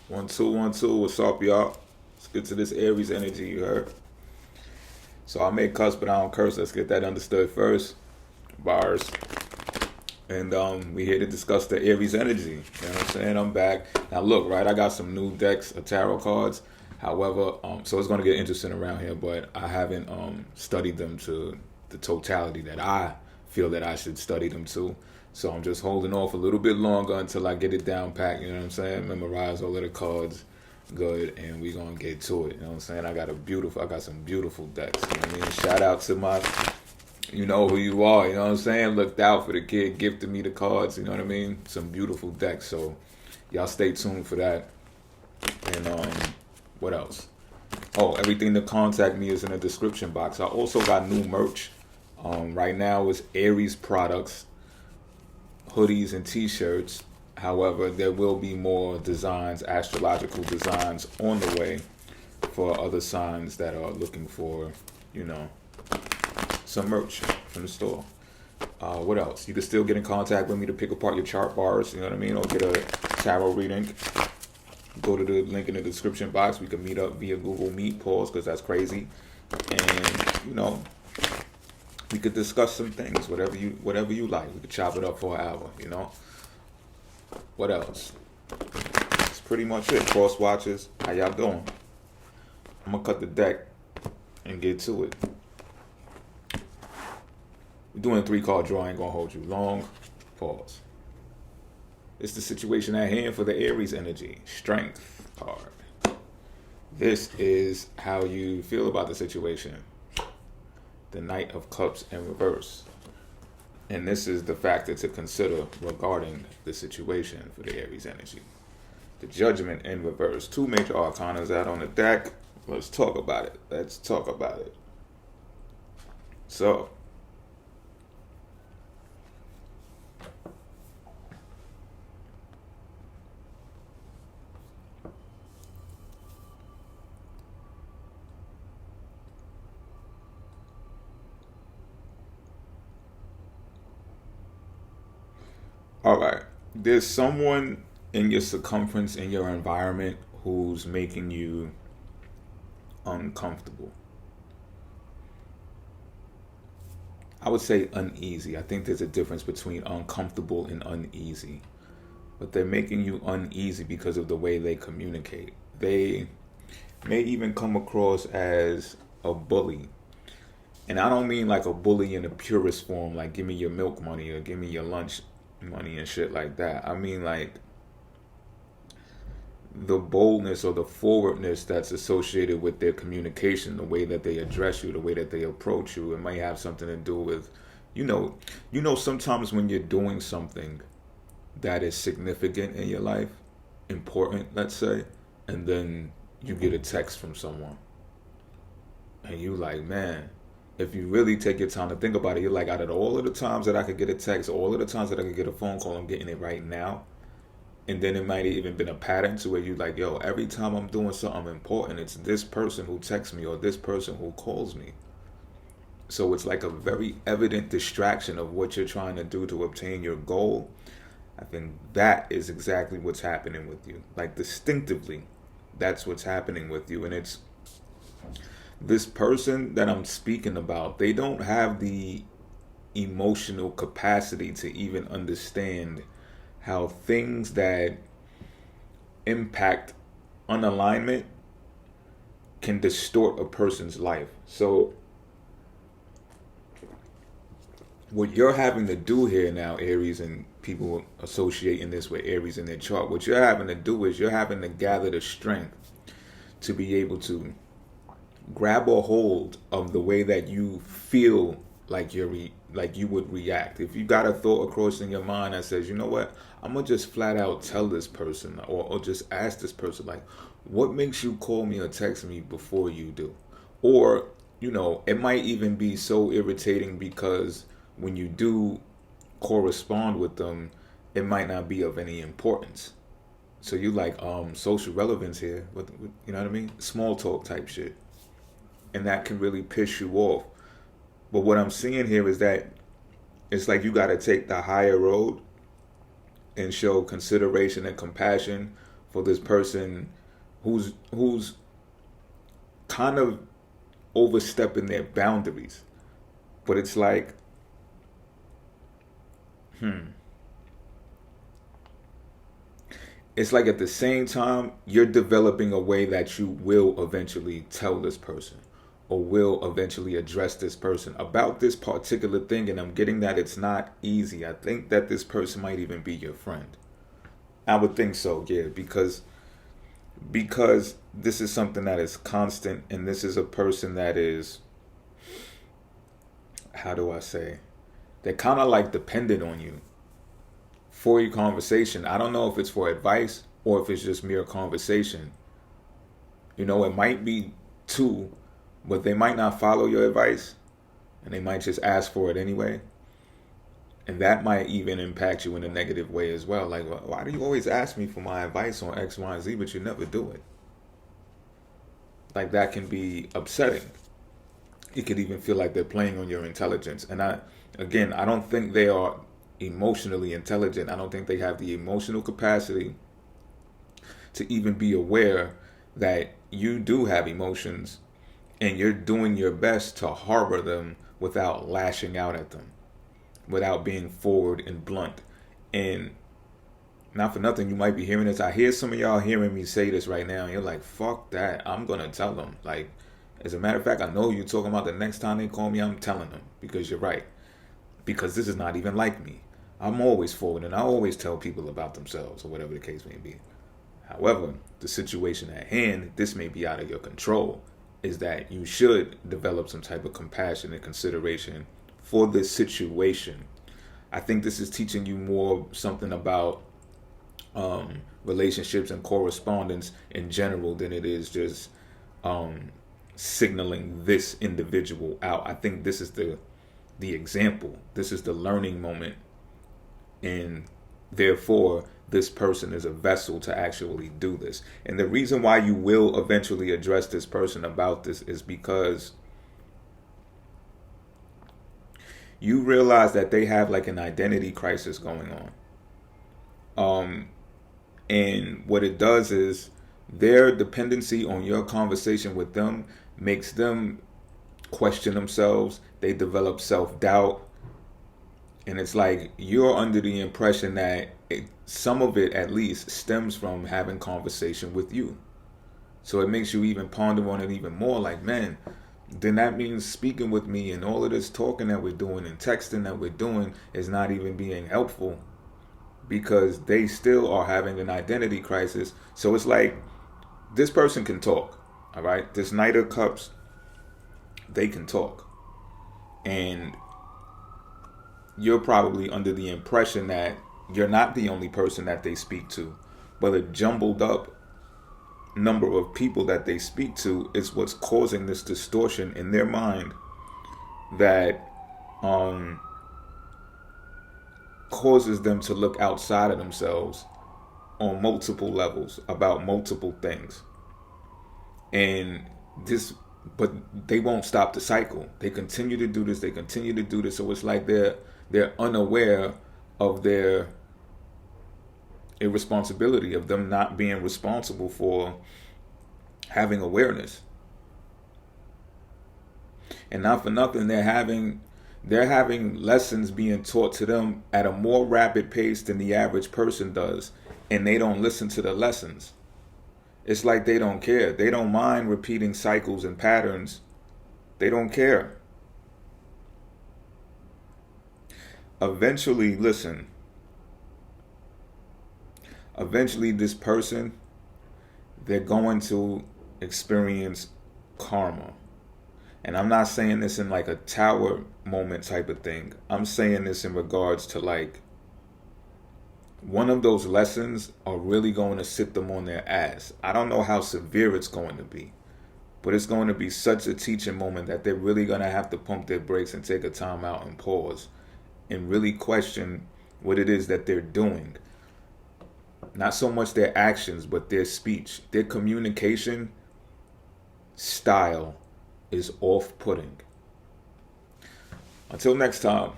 One, two, one, two. What's up, y'all? Let's get to this Aries energy, you heard? So I may cuss, but I don't curse. Let's get that understood first. Bars. And we here to discuss the Aries energy. You know what I'm saying? I'm back. Now look, right, I got some new decks of tarot cards. However, so it's gonna get interesting around here, but I haven't studied them to the totality that I feel that I should study them to. So I'm just holding off a little bit longer until I get it down packed, you know what I'm saying? Memorize all of the cards good, and we gonna get to it. You know what I'm saying? I got some beautiful decks. You know what I mean? Shout out to my, you know who you are, you know what I'm saying? Looked out for the kid, gifted me the cards, you know what I mean? Some beautiful decks. So y'all stay tuned for that. And what else? Oh, everything to contact me is in the description box. I also got new merch. Right now it's Aries products, hoodies and t-shirts. However, there will be more designs, astrological designs on the way for other signs that are looking for, you know, some merch from the store. What else? You can still get in contact with me to pick apart your chart bars, you know what I mean? Or get a tarot reading. Go to the link in the description box. We can meet up via Google Meet, pause, because that's crazy. And, you know, we could discuss some things, whatever you like. We could chop it up for an hour, you know? What else? That's pretty much it. Cross watches. How y'all doing? I'm gonna cut the deck and get to it. We're doing a 3-card draw. I ain't gonna hold you long. Pause. It's the situation at hand for the Aries energy. Strength card. This is how you feel about the situation. The Knight of Cups in reverse. And this is the factor to consider regarding the situation for the Aries energy. The Judgment in reverse. 2 major arcanas out on the deck. Let's talk about it. So, all right. There's someone in your circumference, in your environment, who's making you uncomfortable. I would say uneasy. I think there's a difference between uncomfortable and uneasy. But they're making you uneasy because of the way they communicate. They may even come across as a bully. And I don't mean like a bully in the purest form, like give me your milk money or give me your lunch money and shit like that. I mean like the boldness or the forwardness that's associated with their communication, the way that they address you, the way that they approach you. It might have something to do with, sometimes when you're doing something that is significant in your life, important, let's say, and then you get a text from someone, and you like, man, if you really take your time to think about it, you're like, out of all of the times that I could get a text, all of the times that I could get a phone call, I'm getting it right now. And then it might have even been a pattern to where you like, yo, every time I'm doing something important, it's this person who texts me or this person who calls me. So it's like a very evident distraction of what you're trying to do to obtain your goal. I think that is exactly what's happening with you. Like distinctively, that's what's happening with you. And it's this person that I'm speaking about, they don't have the emotional capacity to even understand how things that impact unalignment can distort a person's life. So what you're having to do here now, Aries, and people associating this with Aries in their chart, what you're having to do is you're having to gather the strength to be able to grab a hold of the way that you feel like like you would react. If you got a thought across in your mind that says, you know what, I'm gonna just flat out tell this person or just ask this person, like, what makes you call me or text me before you do? Or, it might even be so irritating because when you do correspond with them, it might not be of any importance. So you like social relevance here, you know what I mean? Small talk type shit. And that can really piss you off. But what I'm seeing here is that it's like you got to take the higher road and show consideration and compassion for this person who's kind of overstepping their boundaries. But it's like, it's like at the same time, you're developing a way that you will eventually tell this person or will eventually address this person about this particular thing. And I'm getting that it's not easy. I think that this person might even be your friend. I would think so, yeah, because this is something that is constant, and this is a person that is, how do I say, they're kind of like dependent on you for your conversation. I don't know if it's for advice or if it's just mere conversation. You know, it might be two, but they might not follow your advice and they might just ask for it anyway. And that might even impact you in a negative way as well. Like, why do you always ask me for my advice on X, Y, and Z, but you never do it? Like, that can be upsetting. It could even feel like they're playing on your intelligence. And I don't think they are emotionally intelligent. I don't think they have the emotional capacity to even be aware that you do have emotions and you're doing your best to harbor them without lashing out at them, without being forward and blunt. And not for nothing, you might be hearing this. I hear some of y'all hearing me say this right now, and you're like, fuck that. I'm going to tell them. Like, as a matter of fact, I know you're talking about the next time they call me, I'm telling them, because you're right. Because this is not even like me. I'm always forward, and I always tell people about themselves, or whatever the case may be. However, the situation at hand, this may be out of your control, is that you should develop some type of compassion and consideration for this situation. I think this is teaching you more something about relationships and correspondence in general than it is just signaling this individual out. I think this is the example. This is the learning moment, and therefore this person is a vessel to actually do this. And the reason why you will eventually address this person about this is because you realize that they have like an identity crisis going on. And what it does is their dependency on your conversation with them makes them question themselves. They develop self-doubt. And it's like you're under the impression that some of it at least stems from having conversation with you. So it makes you even ponder on it even more, like, man, then that means speaking with me and all of this talking that we're doing and texting that we're doing is not even being helpful, because they still are having an identity crisis. So it's like this person can talk, all right? This Knight of Cups, they can talk. And you're probably under the impression that you're not the only person that they speak to, but a jumbled up number of people that they speak to is what's causing this distortion in their mind that causes them to look outside of themselves on multiple levels about multiple things. And this, but they won't stop the cycle. They continue to do this. They continue to do this. So it's like they're unaware of their irresponsibility, of them not being responsible for having awareness. And not for nothing, they're having lessons being taught to them at a more rapid pace than the average person does, and they don't listen to the lessons. It's like they don't care. They don't mind repeating cycles and patterns. They don't care. Eventually, listen. Eventually, this person, they're going to experience karma. And I'm not saying this in like a tower moment type of thing. I'm saying this in regards to like one of those lessons are really going to sit them on their ass. I don't know how severe it's going to be, but it's going to be such a teaching moment that they're really going to have to pump their brakes and take a time out and pause and really question what it is that they're doing. Not so much their actions, but their speech. Their communication style is off-putting. Until next time.